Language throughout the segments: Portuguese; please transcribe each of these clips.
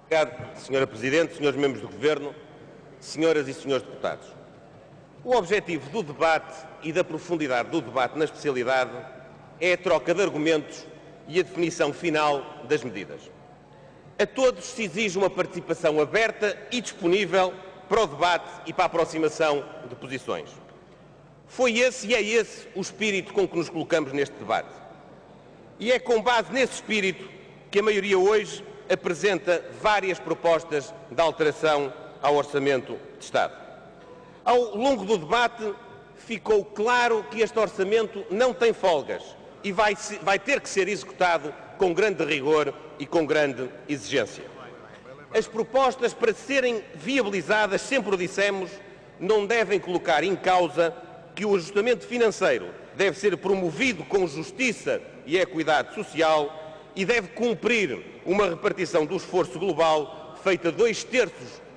Obrigado, Sra. Presidente, Srs. Membros do Governo, Senhoras e Srs. Deputados. O objetivo do debate e da profundidade do debate na especialidade é a troca de argumentos e a definição final das medidas. A todos se exige uma participação aberta e disponível para o debate e para a aproximação de posições. Foi esse e é esse o espírito com que nos colocamos neste debate. E é com base nesse espírito que a maioria hoje apresenta várias propostas de alteração ao Orçamento de Estado. Ao longo do debate ficou claro que este orçamento não tem folgas e vai ter que ser executado com grande rigor e com grande exigência. As propostas, para serem viabilizadas, sempre o dissemos, não devem colocar em causa que o ajustamento financeiro deve ser promovido com justiça e equidade social e deve cumprir uma repartição do esforço global feita 2/3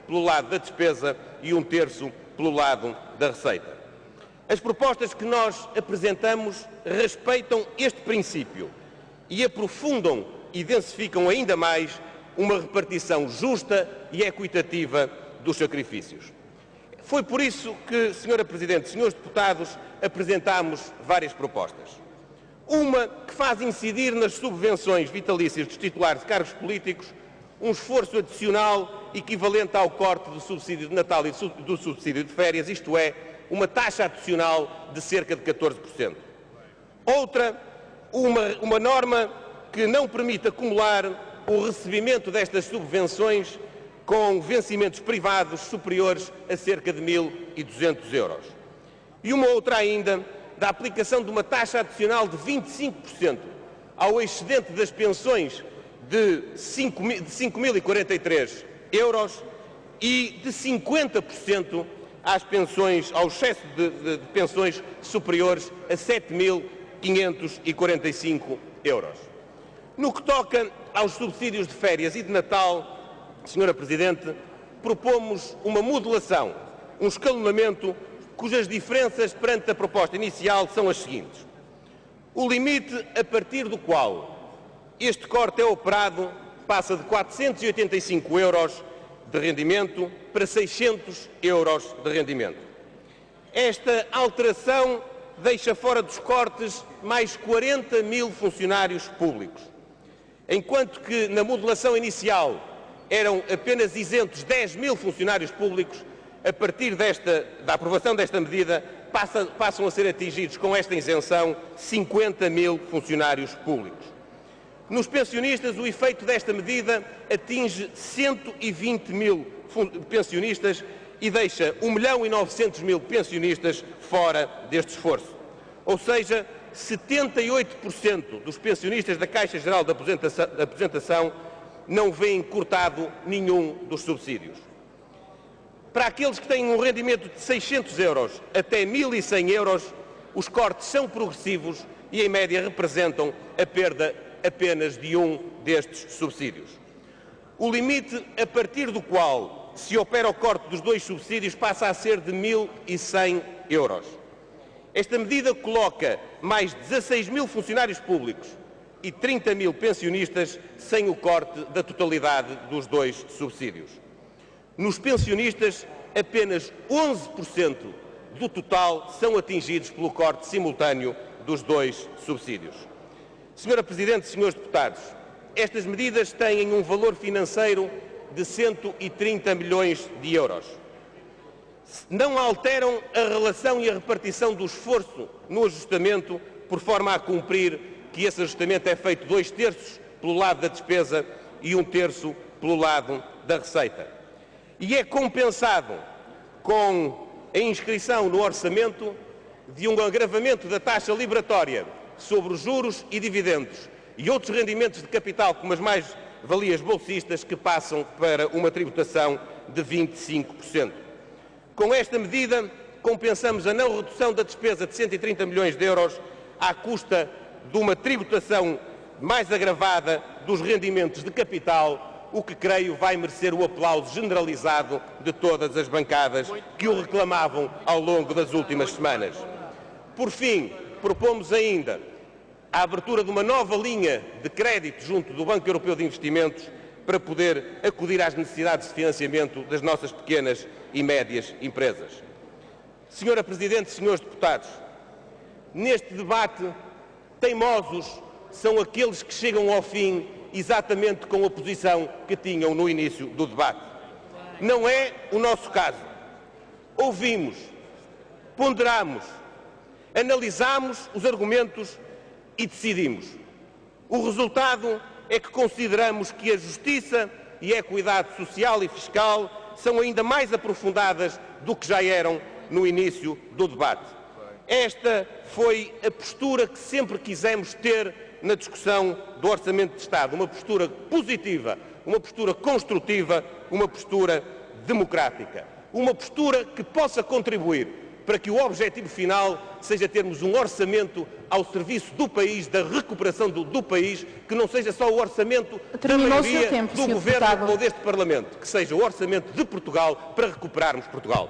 pelo lado da despesa e 1/3 pelo lado da receita. As propostas que nós apresentamos respeitam este princípio e aprofundam e densificam ainda mais uma repartição justa e equitativa dos sacrifícios. Foi por isso que, Sra. Presidente, Srs. Deputados, apresentámos várias propostas. Uma que faz incidir nas subvenções vitalícias dos titulares de cargos políticos um esforço adicional equivalente ao corte do subsídio de Natal e do subsídio de férias, isto é, uma taxa adicional de cerca de 14%. Outra, uma norma que não permite acumular o recebimento destas subvenções com vencimentos privados superiores a cerca de 1.200 euros. E uma outra ainda, da aplicação de uma taxa adicional de 25% ao excedente das pensões de 5.043 euros e de 50% às pensões, ao excesso de pensões superiores a 7.545 euros. No que toca aos subsídios de férias e de Natal, Sra. Presidente, propomos uma modulação, um escalonamento cujas diferenças perante a proposta inicial são as seguintes. O limite a partir do qual este corte é operado passa de 485 euros de rendimento para 600 euros de rendimento. Esta alteração deixa fora dos cortes mais 40 mil funcionários públicos, enquanto que na modulação inicial eram apenas isentos 10 mil funcionários públicos. A partir da aprovação desta medida, passam a ser atingidos com esta isenção 50 mil funcionários públicos. Nos pensionistas, o efeito desta medida atinge 120 mil pensionistas e deixa 1.900.000 pensionistas fora deste esforço. Ou seja, 78% dos pensionistas da Caixa Geral de Aposentação não veem cortado nenhum dos subsídios. Para aqueles que têm um rendimento de 600 euros até 1.100 euros, os cortes são progressivos e, em média, representam a perda apenas de um destes subsídios. O limite a partir do qual se opera o corte dos dois subsídios passa a ser de 1.100 euros. Esta medida coloca mais 16 mil funcionários públicos e 30 mil pensionistas sem o corte da totalidade dos dois subsídios. Nos pensionistas, apenas 11% do total são atingidos pelo corte simultâneo dos dois subsídios. Sra. Presidente, Srs. Deputados, estas medidas têm um valor financeiro de 130 milhões de euros. Não alteram a relação e a repartição do esforço no ajustamento, por forma a cumprir que esse ajustamento é feito 2/3 pelo lado da despesa e 1/3 pelo lado da receita. E é compensado com a inscrição no orçamento de um agravamento da taxa liberatória sobre os juros e dividendos e outros rendimentos de capital, como as mais-valias bolsistas, que passam para uma tributação de 25%. Com esta medida, compensamos a não redução da despesa de 130 milhões de euros à custa de uma tributação mais agravada dos rendimentos de capital, o que creio vai merecer o aplauso generalizado de todas as bancadas que o reclamavam ao longo das últimas semanas. Por fim, propomos ainda a abertura de uma nova linha de crédito junto do Banco Europeu de Investimentos para poder acudir às necessidades de financiamento das nossas pequenas e médias empresas. Senhora Presidente, senhores deputados, neste debate, teimosos são aqueles que chegam ao fim exatamente com a posição que tinham no início do debate. Não é o nosso caso. Ouvimos, ponderamos, analisamos os argumentos e decidimos. O resultado é que consideramos que a justiça e a equidade social e fiscal são ainda mais aprofundadas do que já eram no início do debate. Esta foi a postura que sempre quisemos ter na discussão do Orçamento de Estado, uma postura positiva, uma postura construtiva, uma postura democrática, uma postura que possa contribuir para que o objetivo final seja termos um orçamento ao serviço do país, da recuperação do país, que não seja só o orçamento da maioria do Governo ou deste Parlamento, que seja o orçamento de Portugal para recuperarmos Portugal.